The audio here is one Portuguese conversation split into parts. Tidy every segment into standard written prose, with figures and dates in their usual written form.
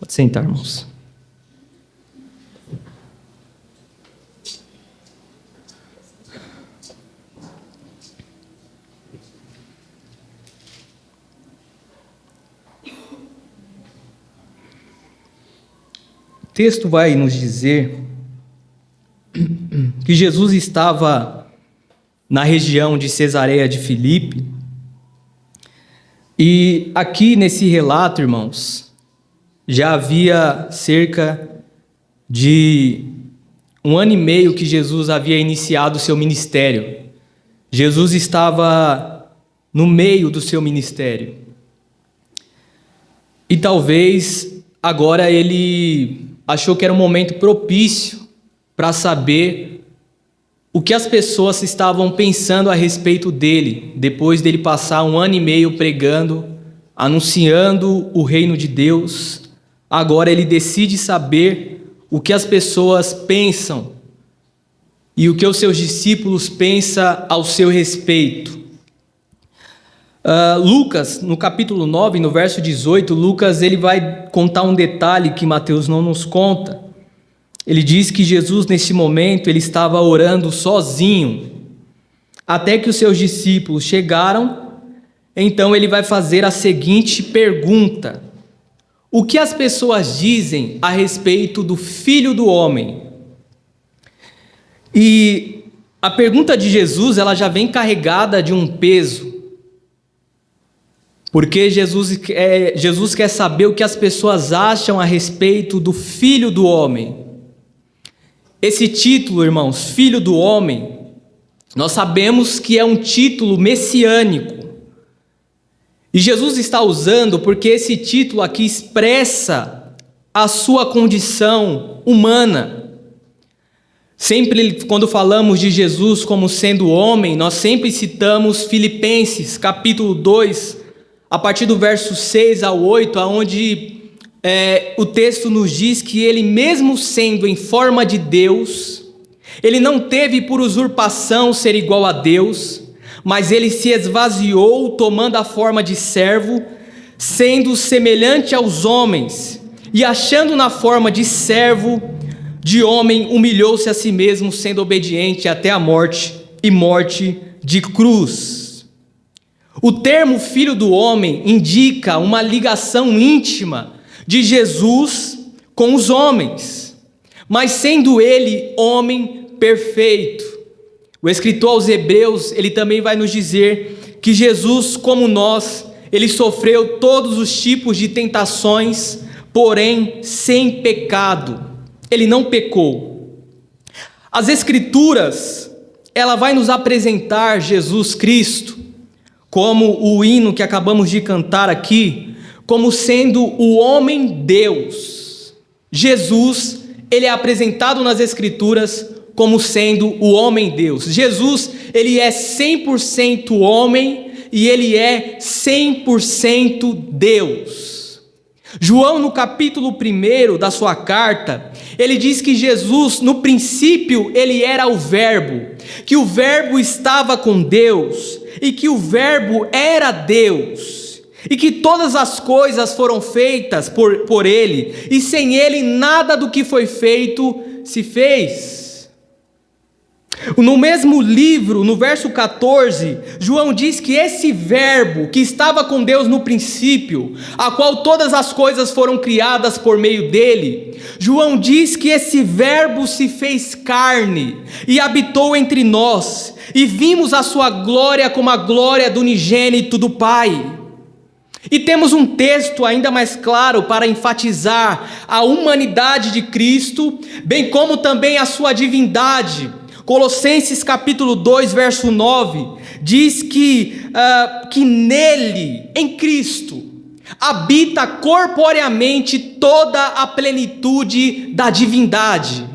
Pode sentar, irmãos. O texto vai nos dizer que Jesus estava na região de Cesareia de Filipe, e aqui nesse relato, irmãos, já havia cerca de 1 ano e meio que Jesus havia iniciado o seu ministério. Jesus estava no meio do seu ministério. E talvez agora ele achou que era um momento propício para saber o que as pessoas estavam pensando a respeito dele, depois dele passar 1 ano e meio pregando, anunciando o reino de Deus. Agora ele decide saber o que as pessoas pensam e o que os seus discípulos pensam ao seu respeito. Lucas, no capítulo 9, no verso 18, Lucas ele vai contar um detalhe que Mateus não nos conta. Ele diz que Jesus, nesse momento, ele estava orando sozinho, até que os seus discípulos chegaram. Então ele vai fazer a seguinte pergunta: o que as pessoas dizem a respeito do Filho do Homem? E a pergunta de Jesus, ela já vem carregada de um peso, porque Jesus quer saber o que as pessoas acham a respeito do Filho do Homem. Esse título, irmãos, Filho do Homem, nós sabemos que é um título messiânico. E Jesus está usando porque esse título aqui expressa a sua condição humana. Sempre quando falamos de Jesus como sendo homem, nós sempre citamos Filipenses, capítulo 2, a partir do verso 6 ao 8, onde o texto nos diz que ele, mesmo sendo em forma de Deus, ele não teve por usurpação ser igual a Deus, mas ele se esvaziou, tomando a forma de servo, sendo semelhante aos homens, e achando na forma de servo de homem, humilhou-se a si mesmo, sendo obediente até a morte, e morte de cruz. O termo Filho do Homem indica uma ligação íntima de Jesus com os homens, mas sendo ele homem perfeito. O escritor aos Hebreus, ele também vai nos dizer que Jesus, como nós, ele sofreu todos os tipos de tentações, porém sem pecado. Ele não pecou. As Escrituras, ela vai nos apresentar Jesus Cristo, como o hino que acabamos de cantar aqui, como sendo o homem Deus. Jesus, ele é apresentado nas Escrituras como sendo o homem Deus. Jesus, ele é 100% homem e ele é 100% Deus. João, no capítulo 1 da sua carta, ele diz que Jesus, no princípio, ele era o Verbo, que o Verbo estava com Deus e que o Verbo era Deus, e que todas as coisas foram feitas por ele, e sem ele nada do que foi feito se fez. No mesmo livro, no verso 14, João diz que esse verbo que estava com Deus no princípio, a qual todas as coisas foram criadas por meio dele, João diz que esse verbo se fez carne e habitou entre nós, e vimos a sua glória como a glória do unigênito do Pai. E temos um texto ainda mais claro para enfatizar a humanidade de Cristo, bem como também a sua divindade. Colossenses capítulo 2, verso 9, diz que nele, em Cristo, habita corporeamente toda a plenitude da divindade.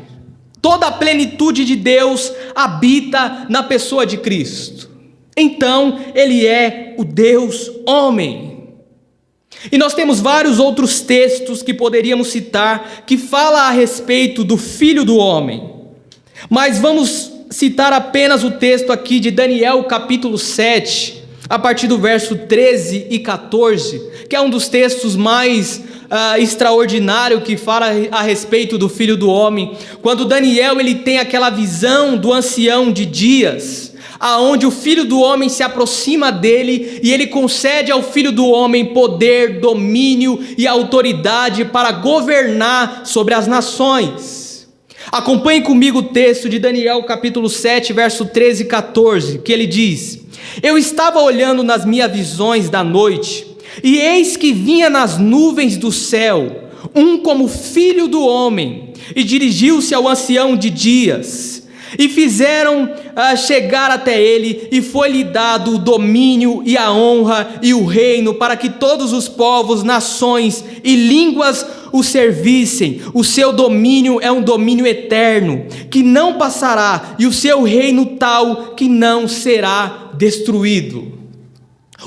Toda a plenitude de Deus habita na pessoa de Cristo. Então, ele é o Deus homem. E nós temos vários outros textos que poderíamos citar que falam a respeito do Filho do Homem. Mas vamos citar apenas o texto aqui de Daniel capítulo 7, a partir do verso 13 e 14, que é um dos textos mais extraordinário que fala a respeito do Filho do Homem, quando Daniel ele tem aquela visão do ancião de dias, aonde o Filho do Homem se aproxima dele e ele concede ao Filho do Homem poder, domínio e autoridade para governar sobre as nações. Acompanhe comigo o texto de Daniel capítulo 7, verso 13 e 14, que ele diz: Eu estava olhando nas minhas visões da noite, e eis que vinha nas nuvens do céu um como filho do homem, e dirigiu-se ao ancião de dias, e fizeram chegar até ele, e foi-lhe dado o domínio e a honra e o reino, para que todos os povos, nações e línguas o servissem. O seu domínio é um domínio eterno, que não passará, e o seu reino tal, que não será destruído.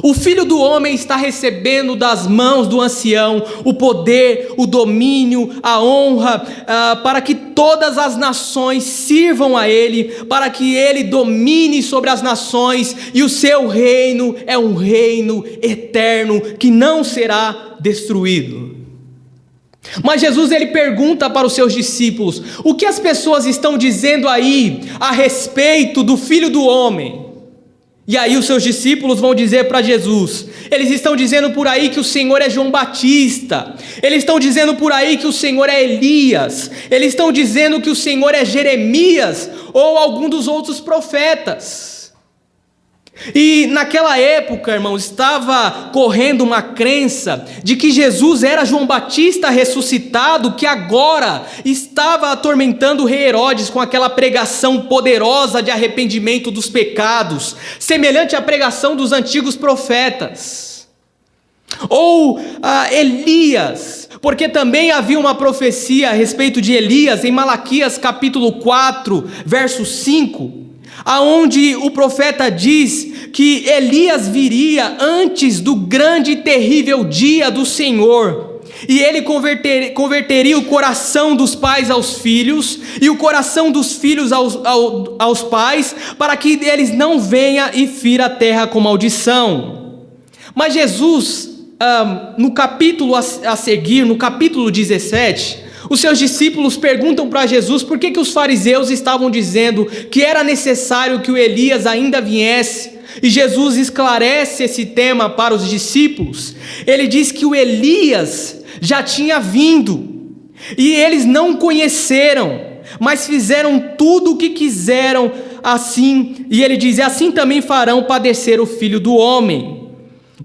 O Filho do Homem está recebendo das mãos do ancião o poder, o domínio, a honra, para que todas as nações sirvam a ele, para que ele domine sobre as nações, e o seu reino é um reino eterno que não será destruído. Mas Jesus ele pergunta para os seus discípulos: o que as pessoas estão dizendo aí a respeito do Filho do Homem? E aí os seus discípulos vão dizer para Jesus, eles estão dizendo por aí que o Senhor é João Batista, eles estão dizendo por aí que o Senhor é Elias, eles estão dizendo que o Senhor é Jeremias, ou algum dos outros profetas. E naquela época, irmãos, estava correndo uma crença de que Jesus era João Batista ressuscitado, que agora estava atormentando o rei Herodes com aquela pregação poderosa de arrependimento dos pecados, semelhante à pregação dos antigos profetas. Ou Elias, porque também havia uma profecia a respeito de Elias em Malaquias capítulo 4, verso 5, aonde o profeta diz que Elias viria antes do grande e terrível dia do Senhor, e ele converteria o coração dos pais aos filhos, e o coração dos filhos aos pais, para que eles não venham e fira a terra com maldição. Mas Jesus, no capítulo a seguir, no capítulo 17, os seus discípulos perguntam para Jesus por que os fariseus estavam dizendo que era necessário que o Elias ainda viesse, e Jesus esclarece esse tema para os discípulos. Ele diz que o Elias já tinha vindo, e eles não conheceram, mas fizeram tudo o que quiseram assim, e ele diz, assim também farão padecer o Filho do Homem.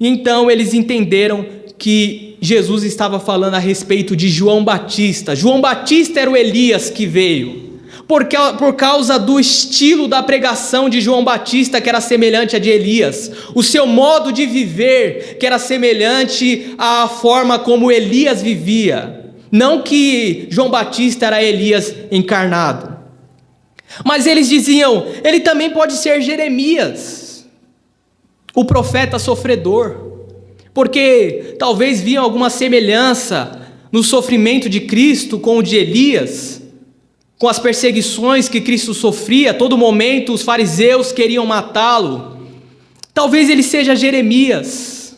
Então eles entenderam que Jesus estava falando a respeito de João Batista. João Batista era o Elias que veio, por causa do estilo da pregação de João Batista, que era semelhante a de Elias, o seu modo de viver, que era semelhante à forma como Elias vivia. Não que João Batista era Elias encarnado. Mas eles diziam, ele também pode ser Jeremias, o profeta sofredor, porque talvez viam alguma semelhança no sofrimento de Cristo com o de Elias, com as perseguições que Cristo sofria. A todo momento os fariseus queriam matá-lo. Talvez ele seja Jeremias,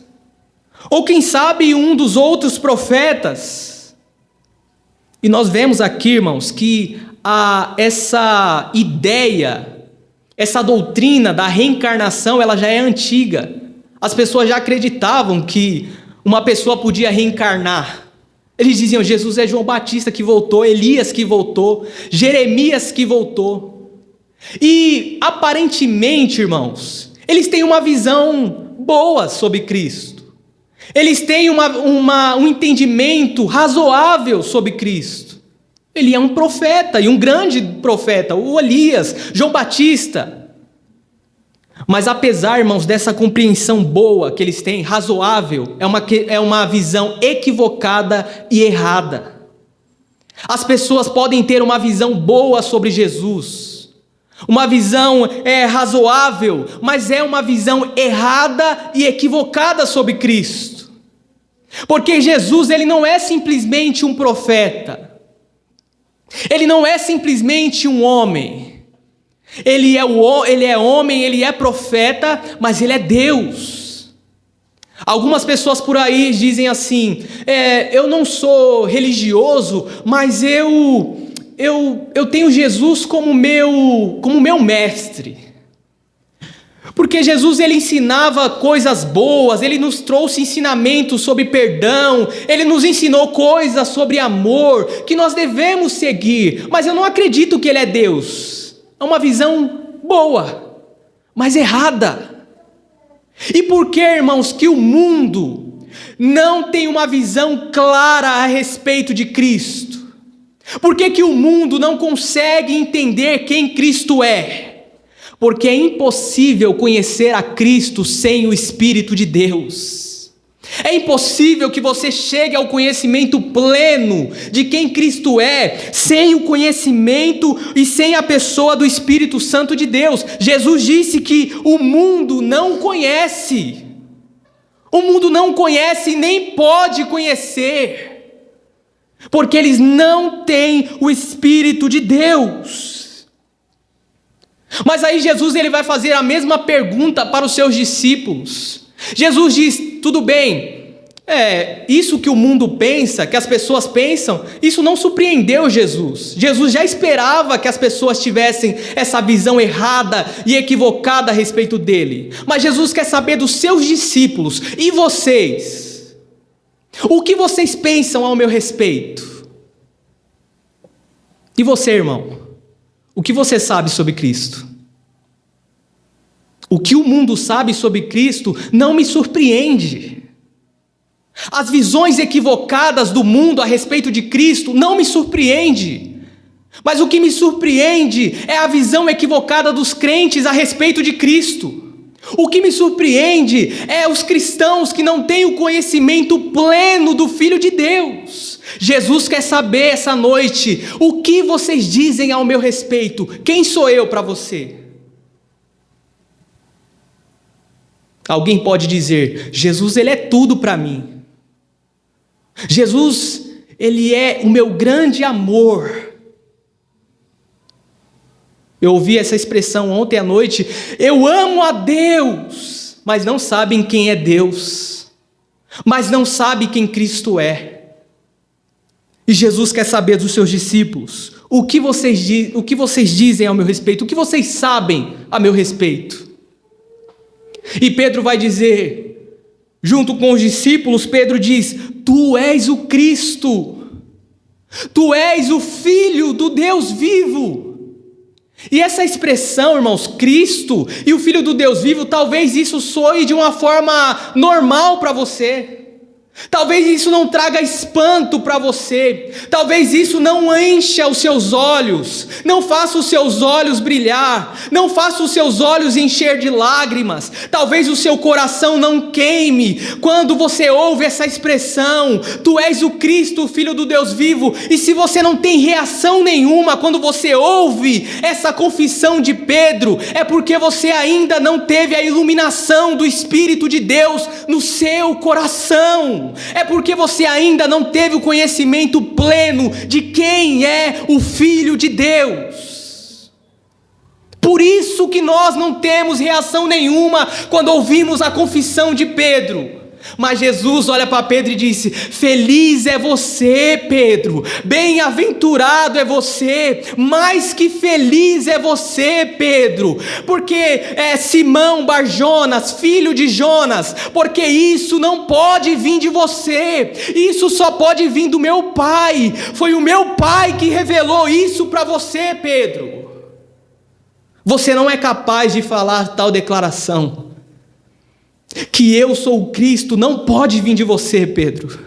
ou quem sabe um dos outros profetas. E nós vemos aqui, irmãos, que essa ideia, essa doutrina da reencarnação, ela já é antiga. As pessoas já acreditavam que uma pessoa podia reencarnar. Eles diziam, Jesus é João Batista que voltou, Elias que voltou, Jeremias que voltou. E aparentemente, irmãos, eles têm uma visão boa sobre Cristo. Eles têm um entendimento razoável sobre Cristo. Ele é um profeta, e um grande profeta, o Elias, João Batista. Mas apesar, irmãos, dessa compreensão boa que eles têm, razoável, é uma visão equivocada e errada. As pessoas podem ter uma visão boa sobre Jesus, uma visão razoável, mas é uma visão errada e equivocada sobre Cristo. Porque Jesus, ele não é simplesmente um profeta, ele não é simplesmente um homem. Ele é homem, ele é profeta, mas ele é Deus. Algumas pessoas por aí dizem assim: eu não sou religioso, mas eu tenho Jesus como meu mestre. Porque Jesus, ele ensinava coisas boas, ele nos trouxe ensinamentos sobre perdão, ele nos ensinou coisas sobre amor, que nós devemos seguir, mas eu não acredito que ele é Deus. É uma visão boa, mas errada. E por que, irmãos, que o mundo não tem uma visão clara a respeito de Cristo? Por que o mundo não consegue entender quem Cristo é? Porque é impossível conhecer a Cristo sem o Espírito de Deus. É impossível que você chegue ao conhecimento pleno de quem Cristo é, sem o conhecimento e sem a pessoa do Espírito Santo de Deus. Jesus disse que o mundo não conhece. O mundo não conhece e nem pode conhecer, porque eles não têm o Espírito de Deus. Mas aí Jesus, ele vai fazer a mesma pergunta para os seus discípulos. Jesus diz: tudo bem, isso que o mundo pensa, que as pessoas pensam, isso não surpreendeu Jesus. Jesus já esperava que as pessoas tivessem essa visão errada e equivocada a respeito dele. Mas Jesus quer saber dos seus discípulos: e vocês? O que vocês pensam ao meu respeito? E você, irmão? O que você sabe sobre Cristo? O que o mundo sabe sobre Cristo não me surpreende. As visões equivocadas do mundo a respeito de Cristo não me surpreende. Mas o que me surpreende é a visão equivocada dos crentes a respeito de Cristo. O que me surpreende é os cristãos que não têm o conhecimento pleno do Filho de Deus. Jesus quer saber essa noite: o que vocês dizem ao meu respeito? Quem sou eu para você? Alguém pode dizer: Jesus, ele é tudo para mim. Jesus, ele é o meu grande amor. Eu ouvi essa expressão ontem à noite: eu amo a Deus, mas não sabem quem é Deus, mas não sabem quem Cristo é. E Jesus quer saber dos seus discípulos: o que vocês dizem ao meu respeito? O que vocês sabem a meu respeito? E Pedro vai dizer, junto com os discípulos, Pedro diz: tu és o Cristo, tu és o Filho do Deus vivo. E essa expressão, irmãos, Cristo e o Filho do Deus vivo, talvez isso soe de uma forma normal para você. Talvez isso não traga espanto para você. Talvez isso não encha os seus olhos, não faça os seus olhos brilhar, não faça os seus olhos encher de lágrimas. Talvez o seu coração não queime quando você ouve essa expressão: tu és o Cristo, o Filho do Deus vivo. E se você não tem reação nenhuma quando você ouve essa confissão de Pedro, é porque você ainda não teve a iluminação do Espírito de Deus no seu coração. É porque você ainda não teve o conhecimento pleno de quem é o Filho de Deus. Por isso que nós não temos reação nenhuma quando ouvimos a confissão de Pedro. Mas Jesus olha para Pedro e disse: feliz é você, Pedro, bem-aventurado é você, mais que feliz é você, Pedro, porque Simão Bar-Jonas, filho de Jonas, porque isso não pode vir de você, isso só pode vir do meu Pai. Foi o meu Pai que revelou isso para você, Pedro. Você não é capaz de falar tal declaração: que eu sou o Cristo, não pode vir de você, Pedro.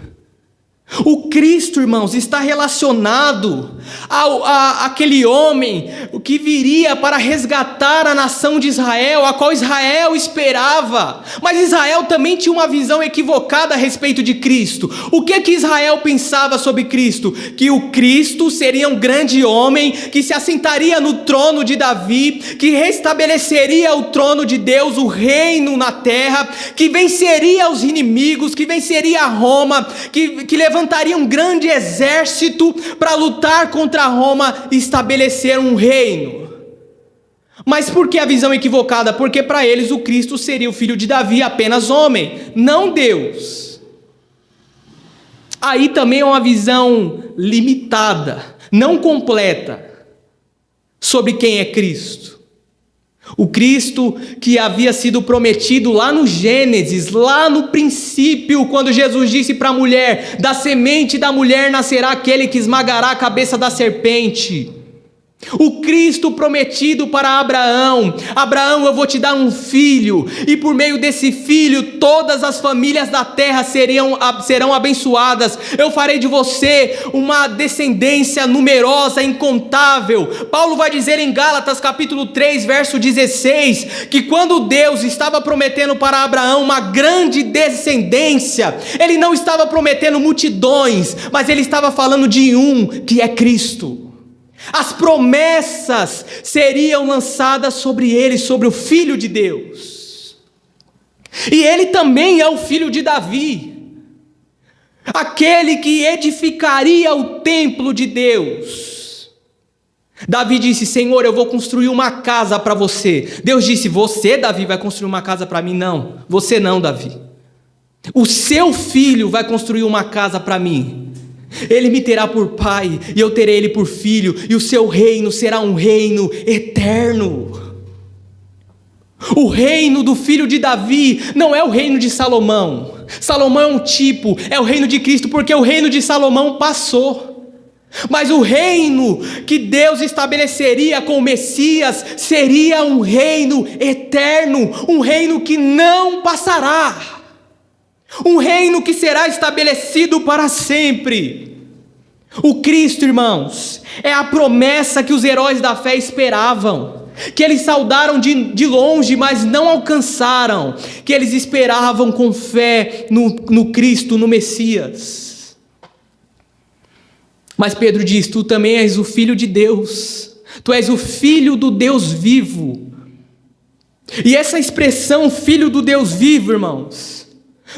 O Cristo, irmãos, está relacionado àquele homem que viria para resgatar a nação de Israel, a qual Israel esperava. Mas Israel também tinha uma visão equivocada a respeito de Cristo. O que Israel pensava sobre Cristo? Que o Cristo seria um grande homem, que se assentaria no trono de Davi, que restabeleceria o trono de Deus, o reino na terra, que venceria os inimigos, que venceria Roma, que levantaria um grande exército para lutar contra Roma e estabelecer um reino. Mas por que a visão equivocada? Porque para eles o Cristo seria o filho de Davi, apenas homem, não Deus. Aí também é uma visão limitada, não completa, sobre quem é Cristo. O Cristo que havia sido prometido lá no Gênesis, lá no princípio, quando Jesus disse para a mulher: da semente da mulher nascerá aquele que esmagará a cabeça da serpente. O Cristo prometido para Abraão: Abraão, eu vou te dar um filho, e por meio desse filho todas as famílias da terra serão abençoadas. Eu farei de você uma descendência numerosa, incontável. Paulo vai dizer em Gálatas capítulo 3, verso 16, que quando Deus estava prometendo para Abraão uma grande descendência, ele não estava prometendo multidões, mas ele estava falando de um, que é Cristo. As promessas seriam lançadas sobre ele, sobre o Filho de Deus. E ele também é o filho de Davi, aquele que edificaria o templo de Deus. Davi disse: Senhor, eu vou construir uma casa para você. Deus disse: você, Davi, vai construir uma casa para mim? Não, você não, Davi. O seu filho vai construir uma casa para mim. Ele me terá por pai, e eu terei ele por filho, e o seu reino será um reino eterno. O reino do filho de Davi não é o reino de Salomão. Salomão é um tipo, é o reino de Cristo, porque o reino de Salomão passou. Mas o reino que Deus estabeleceria com o Messias seria um reino eterno, um reino que não passará. Um reino que será estabelecido para sempre. O Cristo, irmãos, é a promessa que os heróis da fé esperavam, que eles saudaram de longe, mas não alcançaram, que eles esperavam com fé no Cristo, no Messias. Mas Pedro diz: tu também és o Filho de Deus, tu és o Filho do Deus vivo. E essa expressão, Filho do Deus vivo, irmãos,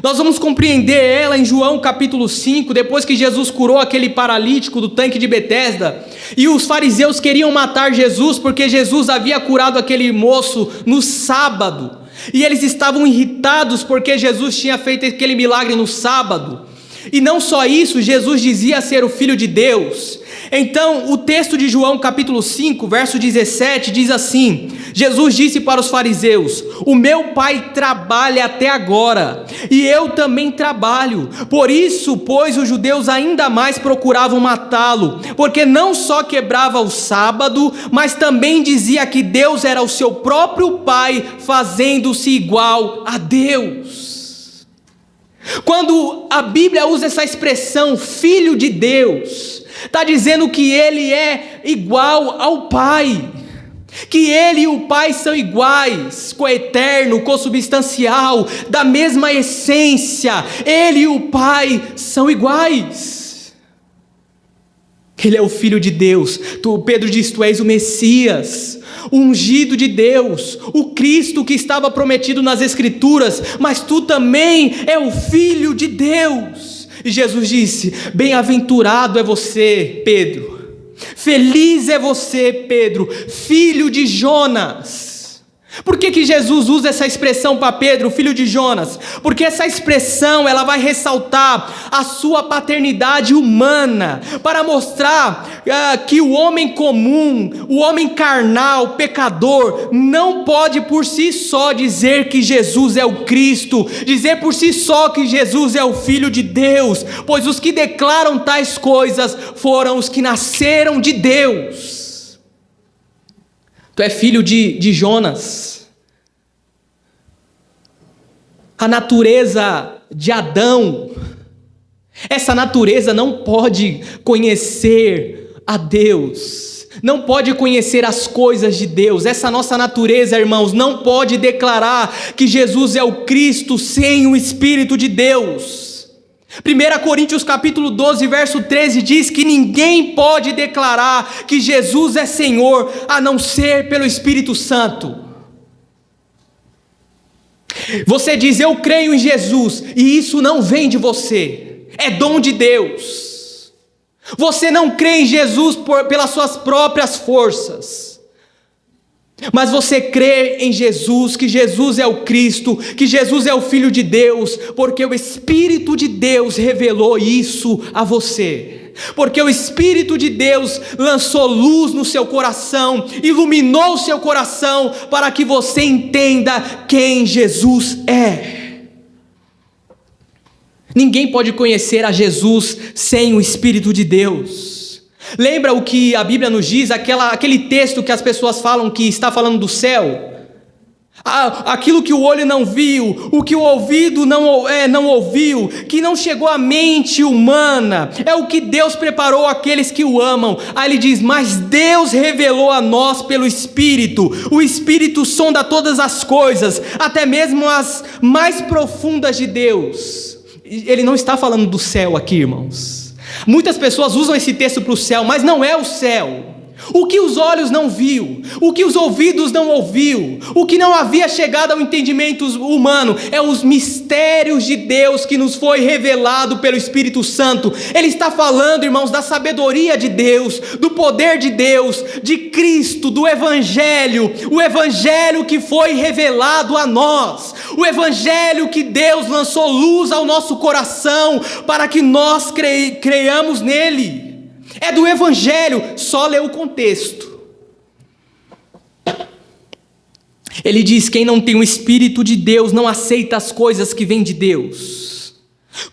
nós vamos compreender ela em João capítulo 5, depois que Jesus curou aquele paralítico do tanque de Betesda, e os fariseus queriam matar Jesus, porque Jesus havia curado aquele moço no sábado, e eles estavam irritados porque Jesus tinha feito aquele milagre no sábado. E não só isso, Jesus dizia ser o Filho de Deus. Então o texto de João capítulo 5, verso 17 diz assim: Jesus disse para os fariseus: o meu pai trabalha até agora, e eu também trabalho. Por isso, pois, os judeus ainda mais procuravam matá-lo, porque não só quebrava o sábado, mas também dizia que Deus era o seu próprio pai, fazendo-se igual a Deus. Quando a Bíblia usa essa expressão Filho de Deus, está dizendo que ele é igual ao Pai, que ele e o Pai são iguais, coeterno, consubstancial, da mesma essência. Ele e o Pai são iguais. Ele é o Filho de Deus. Pedro diz: tu és o Messias, o ungido de Deus, o Cristo que estava prometido nas Escrituras, mas tu também é o Filho de Deus. E Jesus disse: bem-aventurado é você, Pedro, feliz é você, Pedro, filho de Jonas. Por que Jesus usa essa expressão para Pedro, filho de Jonas? Porque essa expressão, ela vai ressaltar a sua paternidade humana, para mostrar que o homem comum, o homem carnal, pecador, não pode por si só dizer que Jesus é o Cristo, dizer por si só que Jesus é o Filho de Deus, pois os que declaram tais coisas foram os que nasceram de Deus. Tu é filho de Jonas. A natureza de Adão, essa natureza não pode conhecer a Deus, não pode conhecer as coisas de Deus. Essa nossa natureza, irmãos, não pode declarar que Jesus é o Cristo sem o Espírito de Deus. 1 Coríntios capítulo 12, verso 13 diz que ninguém pode declarar que Jesus é Senhor, a não ser pelo Espírito Santo. Você diz: eu creio em Jesus, e isso não vem de você, é dom de Deus. Você não crê em Jesus pelas suas próprias forças. Mas você crê em Jesus, que Jesus é o Cristo, que Jesus é o Filho de Deus, porque o Espírito de Deus revelou isso a você. Porque o Espírito de Deus lançou luz no seu coração, iluminou o seu coração, para que você entenda quem Jesus é. Ninguém pode conhecer a Jesus sem o Espírito de Deus. Lembra o que a Bíblia nos diz, aquele texto que as pessoas falam que está falando do céu? Aquilo que o olho não viu, o que o ouvido não ouviu, que não chegou à mente humana, é o que Deus preparou àqueles que o amam. Aí ele diz, mas Deus revelou a nós pelo Espírito. O Espírito sonda todas as coisas, até mesmo as mais profundas de Deus. Ele não está falando do céu aqui, irmãos. Muitas pessoas usam esse texto para o céu, mas não é o céu. O que os olhos não viu, o que os ouvidos não ouviu, o que não havia chegado ao entendimento humano, é os mistérios de Deus que nos foi revelado pelo Espírito Santo. Ele está falando, irmãos, da sabedoria de Deus, do poder de Deus, de Cristo, do Evangelho, o Evangelho que foi revelado a nós, o Evangelho que Deus lançou luz ao nosso coração, para que nós creiamos nele. É do Evangelho, só lê o contexto. Ele diz, quem não tem o Espírito de Deus não aceita as coisas que vêm de Deus,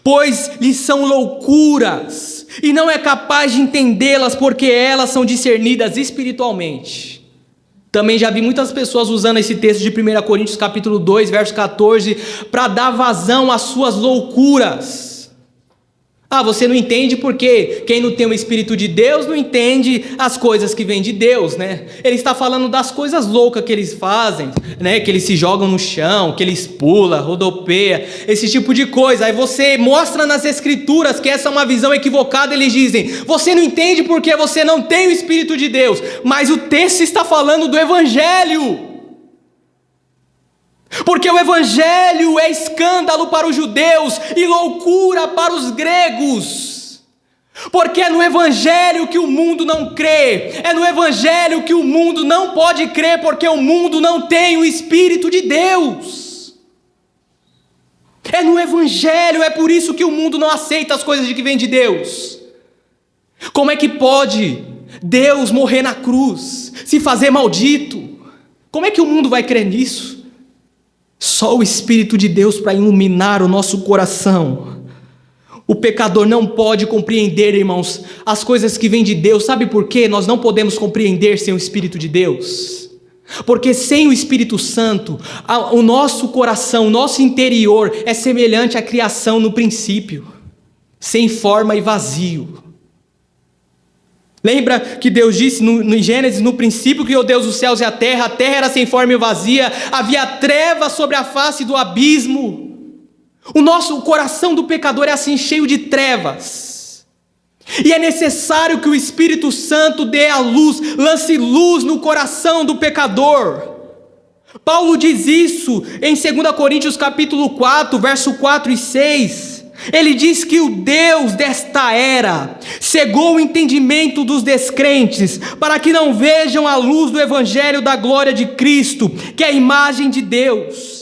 pois lhes são loucuras, e não é capaz de entendê-las, porque elas são discernidas espiritualmente. Também já vi muitas pessoas usando esse texto de 1 Coríntios capítulo 2, verso 14, para dar vazão às suas loucuras. Você não entende porque quem não tem o Espírito de Deus não entende as coisas que vêm de Deus, né? Ele está falando das coisas loucas que eles fazem, né? Que eles se jogam no chão, que eles pulam, rodopeiam, esse tipo de coisa. Aí você mostra nas Escrituras que essa é uma visão equivocada, eles dizem, você não entende porque você não tem o Espírito de Deus, mas o texto está falando do Evangelho. Porque o Evangelho é escândalo para os judeus e loucura para os gregos. Porque é no Evangelho que o mundo não crê, é no Evangelho que o mundo não pode crer, porque o mundo não tem o Espírito de Deus. É no Evangelho, é por isso que o mundo não aceita as coisas que vêm de Deus. Como é que pode Deus morrer na cruz, se fazer maldito? Como é que o mundo vai crer nisso? Só o Espírito de Deus para iluminar o nosso coração. O pecador não pode compreender, irmãos, as coisas que vêm de Deus. Sabe por quê? Nós não podemos compreender sem o Espírito de Deus. Porque sem o Espírito Santo, o nosso coração, o nosso interior é semelhante à criação no princípio, sem forma e vazio. Lembra que Deus disse no Gênesis, no princípio criou Deus os céus e a terra era sem forma e vazia, havia trevas sobre a face do abismo. O coração do pecador é assim, cheio de trevas, e é necessário que o Espírito Santo dê a luz, lance luz no coração do pecador. Paulo diz isso em 2 Coríntios capítulo 4, verso 4 e 6, ele diz que o Deus desta era cegou o entendimento dos descrentes, para que não vejam a luz do Evangelho da glória de Cristo, que é a imagem de Deus.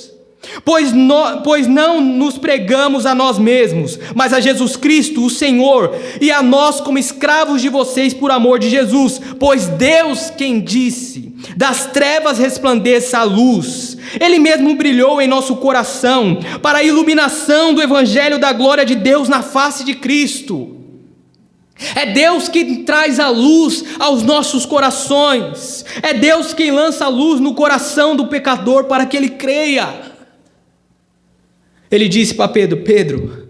Pois não nos pregamos a nós mesmos, mas a Jesus Cristo, o Senhor, e a nós como escravos de vocês por amor de Jesus. Pois Deus quem disse, das trevas resplandeça a luz, Ele mesmo brilhou em nosso coração, para a iluminação do Evangelho da glória de Deus na face de Cristo. É Deus quem traz a luz aos nossos corações, é Deus quem lança a luz no coração do pecador para que ele creia. Ele disse para Pedro, Pedro,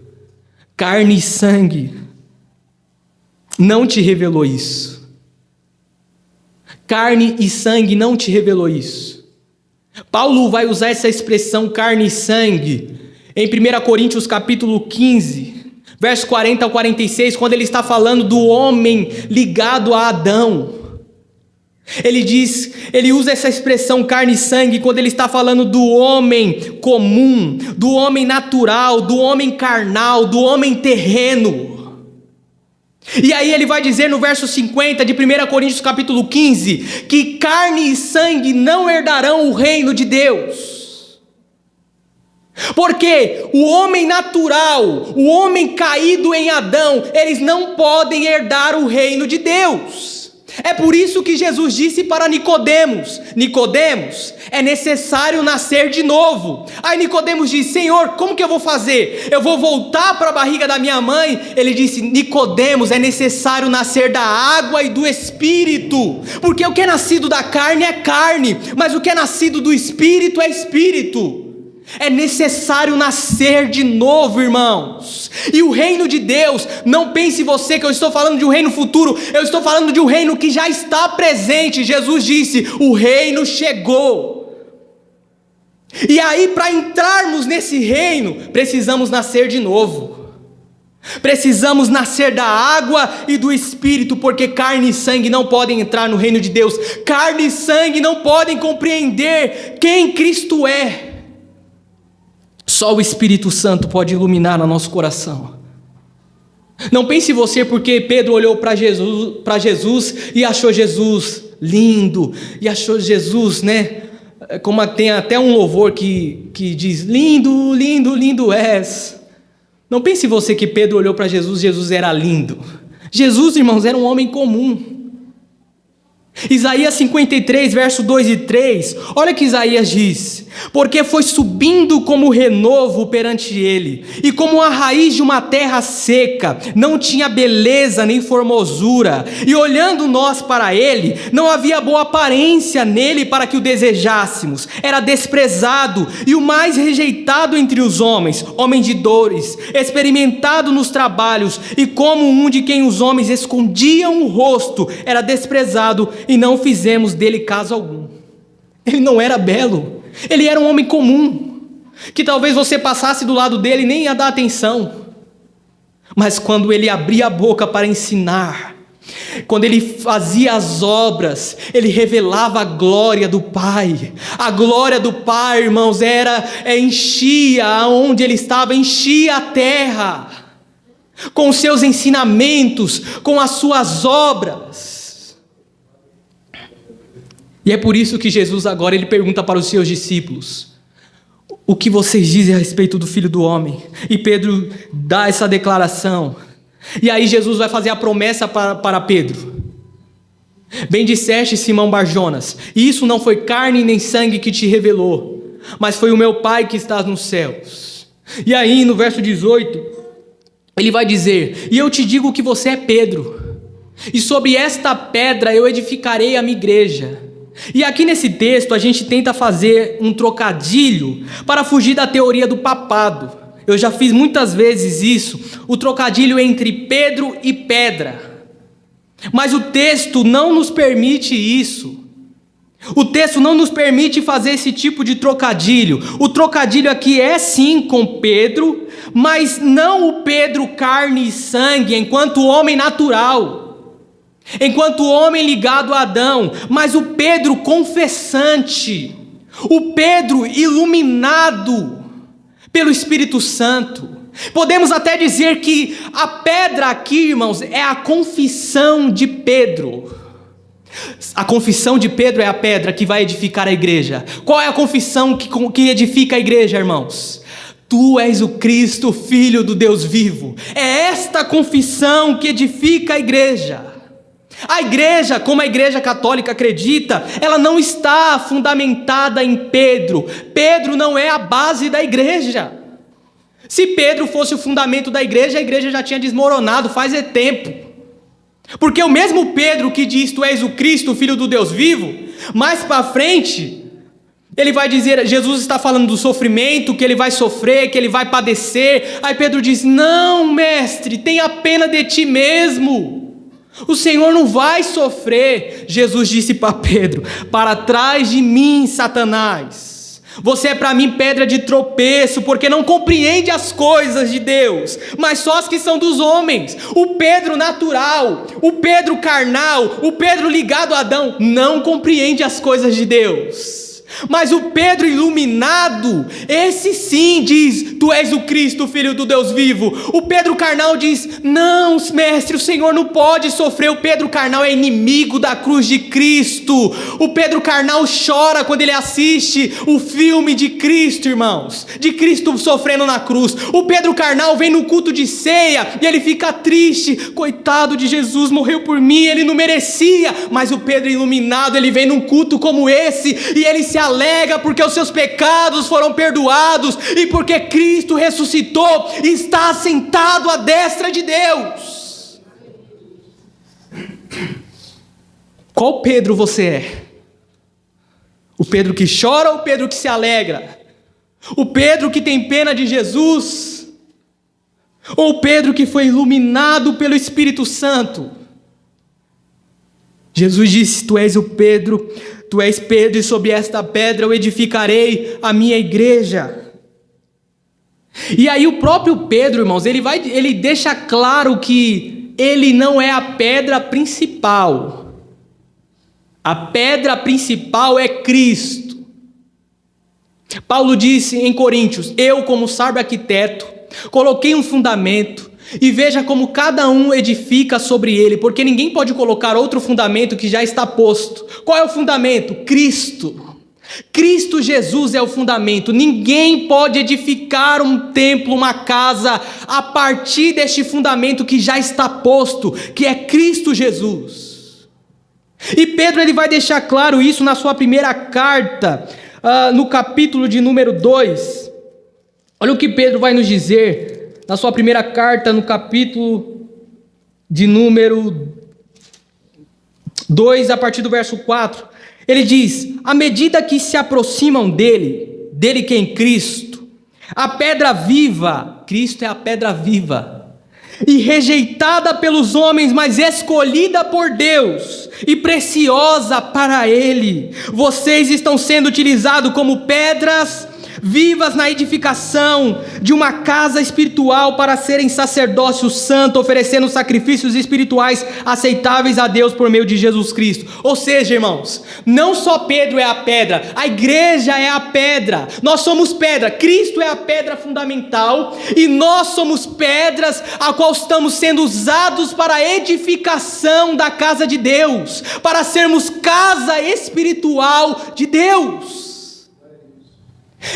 carne e sangue não te revelou isso. Carne e sangue não te revelou isso. Paulo vai usar essa expressão carne e sangue em 1 Coríntios capítulo 15, verso 40 ao 46, quando ele está falando do homem ligado a Adão. Ele usa essa expressão carne e sangue quando ele está falando do homem comum, do homem natural, do homem carnal, do homem terreno. E aí ele vai dizer no verso 50 de 1 Coríntios capítulo 15, que carne e sangue não herdarão o reino de Deus. Porque o homem natural, o homem caído em Adão, eles não podem herdar o reino de Deus. É por isso que Jesus disse para Nicodemos: Nicodemos, é necessário nascer de novo. Aí Nicodemos disse: Senhor, como que eu vou fazer? Eu vou voltar para a barriga da minha mãe? Ele disse: Nicodemos, é necessário nascer da água e do Espírito. Porque o que é nascido da carne é carne, mas o que é nascido do Espírito é Espírito. É necessário nascer de novo, irmãos. E o reino de Deus, não pense você que eu estou falando de um reino futuro, eu estou falando de um reino que já está presente. Jesus disse: o reino chegou. E aí, para entrarmos nesse reino, precisamos nascer de novo. Precisamos nascer da água e do Espírito, porque carne e sangue não podem entrar no reino de Deus. Carne e sangue não podem compreender quem Cristo é. Só o Espírito Santo pode iluminar no nosso coração. Não pense você porque Pedro olhou para Jesus e achou Jesus lindo, e achou Jesus, como tem até um louvor que diz: lindo, lindo, lindo és. Não pense você que Pedro olhou para Jesus, Jesus era lindo. Jesus, irmãos, era um homem comum. Isaías 53, verso 2 e 3, olha que Isaías diz: porque foi subindo como renovo perante ele, e como a raiz de uma terra seca, não tinha beleza nem formosura, e olhando nós para ele, não havia boa aparência nele para que o desejássemos, era desprezado, e o mais rejeitado entre os homens, homem de dores, experimentado nos trabalhos, e como um de quem os homens escondiam o rosto, era desprezado, e não fizemos dele caso algum. Ele não era belo, ele era um homem comum, que talvez você passasse do lado dele e nem ia dar atenção, mas quando ele abria a boca para ensinar, quando ele fazia as obras, ele revelava a glória do Pai. A glória do Pai, irmãos, enchia aonde ele estava, enchia a terra, com os seus ensinamentos, com as suas obras. E é por isso que Jesus agora ele pergunta para os seus discípulos: o que vocês dizem a respeito do Filho do Homem? E Pedro dá essa declaração. E aí Jesus vai fazer a promessa para Pedro: bem disseste, Simão Barjonas, isso não foi carne nem sangue que te revelou, mas foi o meu Pai que está nos céus. E aí no verso 18, ele vai dizer: e eu te digo que você é Pedro, e sobre esta pedra eu edificarei a minha igreja. E aqui nesse texto a gente tenta fazer um trocadilho para fugir da teoria do papado. Eu já fiz muitas vezes isso, o trocadilho entre Pedro e pedra. Mas o texto não nos permite isso. O texto não nos permite fazer esse tipo de trocadilho. O trocadilho aqui é sim com Pedro, mas não o Pedro carne e sangue, enquanto homem natural, enquanto homem ligado a Adão, mas o Pedro confessante, o Pedro iluminado pelo Espírito Santo. Podemos até dizer que a pedra aqui, irmãos, é a confissão de Pedro. A confissão de Pedro é a pedra que vai edificar a igreja. Qual é a confissão que edifica a igreja, irmãos? Tu és o Cristo, Filho do Deus vivo. É esta confissão que edifica a igreja. A igreja, como a igreja católica acredita, ela não está fundamentada em Pedro. Pedro não é a base da igreja. Se Pedro fosse o fundamento da igreja, a igreja já tinha desmoronado faz tempo. Porque o mesmo Pedro que diz: tu és o Cristo, o Filho do Deus vivo, mais para frente, ele vai dizer, Jesus está falando do sofrimento, que ele vai sofrer, que ele vai padecer. Aí Pedro diz: não, mestre, tenha pena de ti mesmo. O Senhor não vai sofrer. Jesus disse para Pedro: para trás de mim, Satanás, você é para mim pedra de tropeço, porque não compreende as coisas de Deus, mas só as que são dos homens. O Pedro natural, o Pedro carnal, o Pedro ligado a Adão, não compreende as coisas de Deus. Mas o Pedro iluminado, esse sim diz: tu és o Cristo, o Filho do Deus vivo. O Pedro carnal diz: não, mestre, o Senhor não pode sofrer. O Pedro carnal é inimigo da cruz de Cristo. O Pedro carnal chora quando ele assiste o filme de Cristo, irmãos, de Cristo sofrendo na cruz. O Pedro carnal vem no culto de ceia e ele fica triste: coitado de Jesus, morreu por mim, ele não merecia. Mas o Pedro iluminado, ele vem num culto como esse e ele se alegra porque os seus pecados foram perdoados e porque Cristo ressuscitou e está assentado à destra de Deus. Qual Pedro você é? O Pedro que chora ou o Pedro que se alegra? O Pedro que tem pena de Jesus? Ou o Pedro que foi iluminado pelo Espírito Santo? Jesus disse: tu és o Pedro, tu és Pedro, e sobre esta pedra eu edificarei a minha igreja. E aí o próprio Pedro, irmãos, ele deixa claro que ele não é a pedra principal. A pedra principal é Cristo. Paulo disse em Coríntios: eu, como sábio arquiteto, coloquei um fundamento, e veja como cada um edifica sobre ele, porque ninguém pode colocar outro fundamento que já está posto. Qual é o fundamento? Cristo. Cristo Jesus é o fundamento. Ninguém pode edificar um templo, uma casa, a partir deste fundamento que já está posto, que é Cristo Jesus. E Pedro ele vai deixar claro isso na sua primeira carta, no capítulo de número 2. Olha o que Pedro vai nos dizer na sua primeira carta, no capítulo de número 2, a partir do verso 4, ele diz: à medida que se aproximam dele que é em Cristo, a pedra viva, Cristo é a pedra viva, e rejeitada pelos homens, mas escolhida por Deus, e preciosa para Ele, vocês estão sendo utilizados como pedras vivas na edificação de uma casa espiritual para serem sacerdócio santo, oferecendo sacrifícios espirituais aceitáveis a Deus por meio de Jesus Cristo. Ou seja, irmãos, não só Pedro é a pedra, a igreja é a pedra. Nós somos pedra, Cristo é a pedra fundamental e nós somos pedras a qual estamos sendo usados para a edificação da casa de Deus, para sermos casa espiritual de Deus.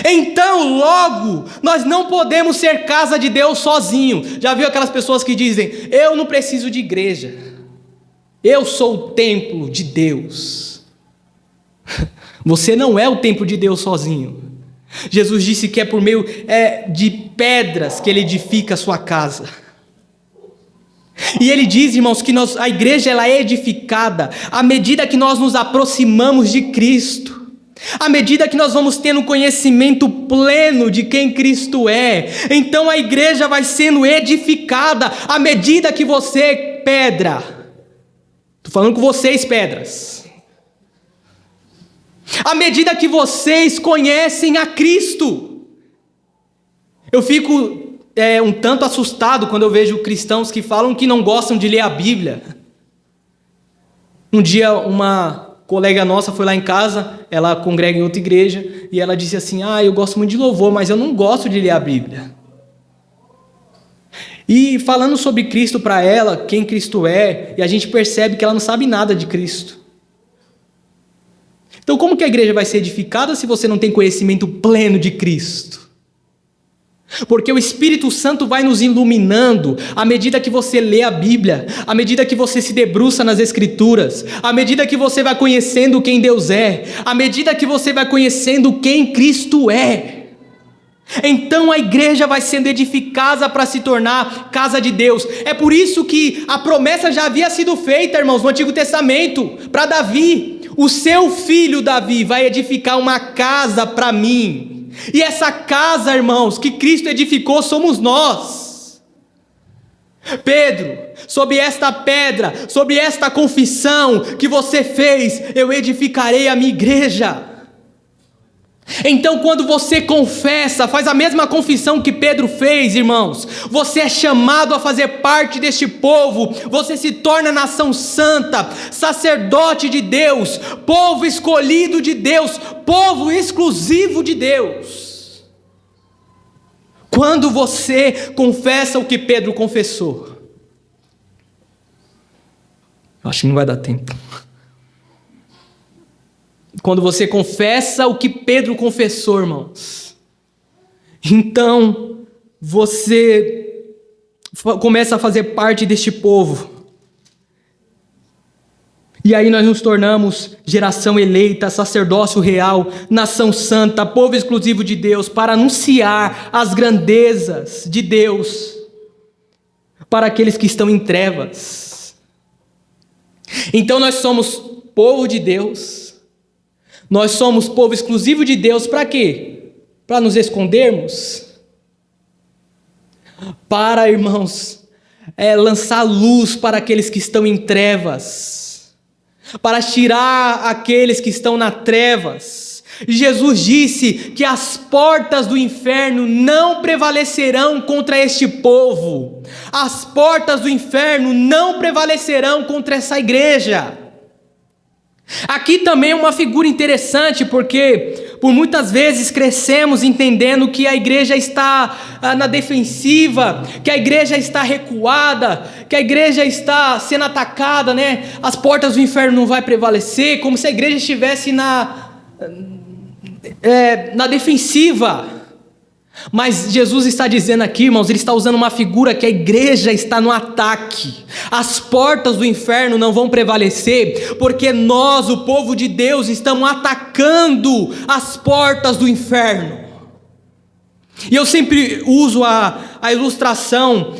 Então, logo, nós não podemos ser casa de Deus sozinho. Já viu aquelas pessoas que dizem: eu não preciso de igreja, eu sou o templo de Deus. Você não é o templo de Deus sozinho. Jesus disse que é por meio de pedras que Ele edifica a sua casa. E Ele diz, irmãos, que a igreja ela é edificada à medida que nós nos aproximamos de Cristo. À medida que nós vamos tendo conhecimento pleno de quem Cristo é, então a igreja vai sendo edificada à medida que você, pedra, estou falando com vocês, pedras, à medida que vocês conhecem a Cristo. Eu fico um tanto assustado quando eu vejo cristãos que falam que não gostam de ler a Bíblia. Um dia uma colega nossa foi lá em casa, ela congrega em outra igreja, e ela disse assim: eu gosto muito de louvor, mas eu não gosto de ler a Bíblia. E falando sobre Cristo para ela, quem Cristo é, e a gente percebe que ela não sabe nada de Cristo. Então como que a igreja vai ser edificada se você não tem conhecimento pleno de Cristo? Porque o Espírito Santo vai nos iluminando à medida que você lê a Bíblia, à medida que você se debruça nas Escrituras, à medida que você vai conhecendo quem Deus é, à medida que você vai conhecendo quem Cristo é. Então a igreja vai sendo edificada para se tornar casa de Deus. É por isso que a promessa já havia sido feita, irmãos, no Antigo Testamento, para Davi: o seu filho Davi vai edificar uma casa para mim. E essa casa, irmãos, que Cristo edificou somos nós. Pedro, sob esta pedra, sob esta confissão que você fez, eu edificarei a minha igreja. Então quando você confessa, faz a mesma confissão que Pedro fez, irmãos, você é chamado a fazer parte deste povo, você se torna nação santa, sacerdote de Deus, povo escolhido de Deus, povo exclusivo de Deus. Quando você confessa o que Pedro confessou. Eu acho que não vai dar tempo. Quando você confessa o que Pedro confessou, irmãos, então você começa a fazer parte deste povo. E aí nós nos tornamos geração eleita, sacerdócio real, nação santa, povo exclusivo de Deus, para anunciar as grandezas de Deus para aqueles que estão em trevas. Então nós somos povo de Deus, nós somos povo exclusivo de Deus, para quê? Para nos escondermos? Para, irmãos, lançar luz para aqueles que estão em trevas, para tirar aqueles que estão nas trevas. Jesus disse que as portas do inferno não prevalecerão contra este povo, as portas do inferno não prevalecerão contra essa igreja. Aqui também é uma figura interessante, porque por muitas vezes crescemos entendendo que a igreja está na defensiva, que a igreja está recuada, que a igreja está sendo atacada, né? As portas do inferno não vai prevalecer, como se a igreja estivesse na defensiva. Mas Jesus está dizendo aqui, irmãos, ele está usando uma figura que a igreja está no ataque. As portas do inferno não vão prevalecer, porque nós, o povo de Deus, estamos atacando as portas do inferno. E eu sempre uso a ilustração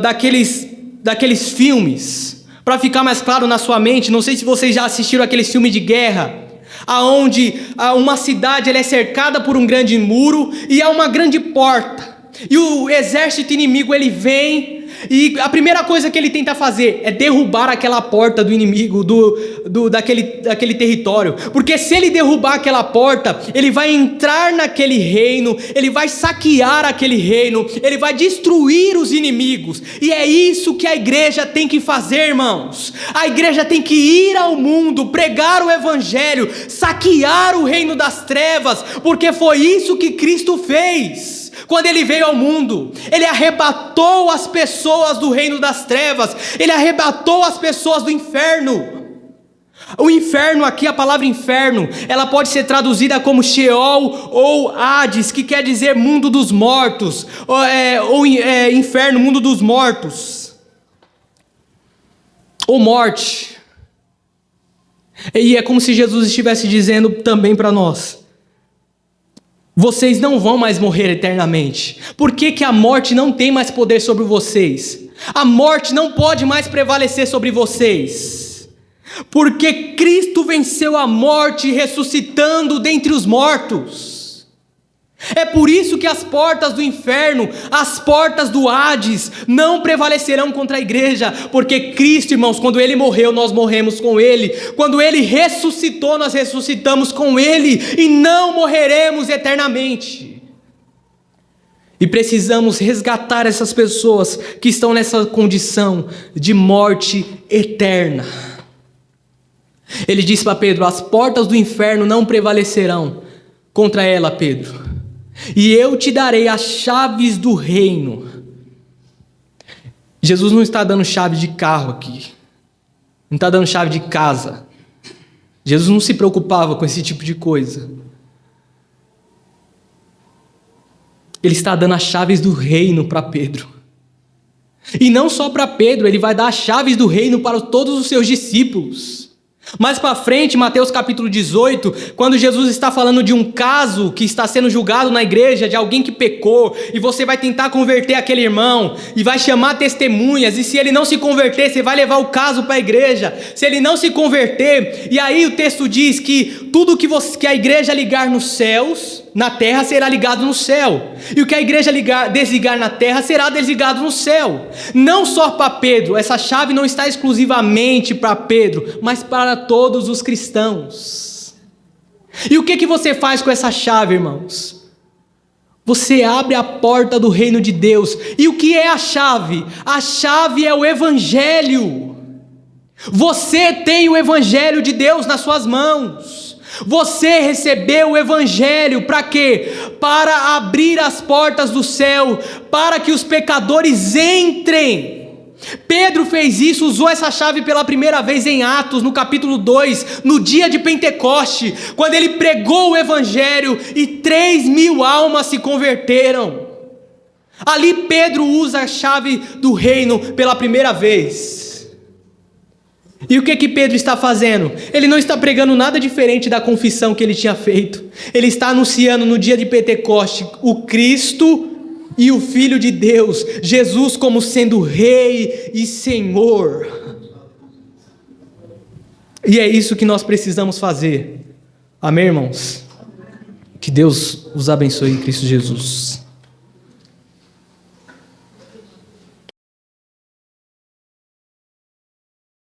daqueles filmes, para ficar mais claro na sua mente. Não sei se vocês já assistiram aqueles filmes de guerra, aonde uma cidade ela é cercada por um grande muro e há uma grande porta, e o exército inimigo ele vem, e a primeira coisa que ele tenta fazer é derrubar aquela porta do inimigo, daquele território, porque se ele derrubar aquela porta, ele vai entrar naquele reino, ele vai saquear aquele reino, ele vai destruir os inimigos. E é isso que a igreja tem que fazer, irmãos. A igreja tem que ir ao mundo, pregar o evangelho, saquear o reino das trevas, porque foi isso que Cristo fez. Quando ele veio ao mundo, ele arrebatou as pessoas do reino das trevas, ele arrebatou as pessoas do inferno. O inferno aqui, a palavra inferno, ela pode ser traduzida como Sheol ou Hades, que quer dizer mundo dos mortos, ou inferno, mundo dos mortos, ou morte. E é como se Jesus estivesse dizendo também para nós: vocês não vão mais morrer eternamente. Por que a morte não tem mais poder sobre vocês? A morte não pode mais prevalecer sobre vocês, porque Cristo venceu a morte ressuscitando dentre os mortos. É por isso que as portas do inferno, as portas do Hades, não prevalecerão contra a igreja, porque Cristo, irmãos, quando Ele morreu, nós morremos com Ele, quando Ele ressuscitou, nós ressuscitamos com Ele, e não morreremos eternamente. E precisamos resgatar essas pessoas que estão nessa condição de morte eterna. Ele disse para Pedro: as portas do inferno não prevalecerão contra ela, Pedro. E eu te darei as chaves do reino. Jesus não está dando chave de carro aqui, não está dando chave de casa. Jesus não se preocupava com esse tipo de coisa. Ele está dando as chaves do reino para Pedro. E não só para Pedro, ele vai dar as chaves do reino para todos os seus discípulos. Mais para frente, Mateus capítulo 18, quando Jesus está falando de um caso que está sendo julgado na igreja, de alguém que pecou, e você vai tentar converter aquele irmão, e vai chamar testemunhas, e se ele não se converter, você vai levar o caso para a igreja. Se ele não se converter, e aí o texto diz que tudo que a igreja ligar nos céus, na terra, será ligado no céu, e o que a igreja desligar na terra, será desligado no céu. Não só para Pedro, essa chave não está exclusivamente para Pedro, mas para todos os cristãos. E o que você faz com essa chave, irmãos? Você abre a porta do reino de Deus. E o que é a chave? A chave é o evangelho. Você tem o evangelho de Deus nas suas mãos. Você recebeu o Evangelho para quê? Para abrir as portas do céu, para que os pecadores entrem. Pedro fez isso, usou essa chave pela primeira vez em Atos, no capítulo 2, no dia de Pentecoste, quando ele pregou o Evangelho e 3.000 almas se converteram. Ali Pedro usa a chave do reino pela primeira vez. E o que Pedro está fazendo? Ele não está pregando nada diferente da confissão que ele tinha feito. Ele está anunciando no dia de Pentecoste o Cristo e o Filho de Deus, Jesus como sendo Rei e Senhor. E é isso que nós precisamos fazer. Amém, irmãos? Que Deus os abençoe em Cristo Jesus.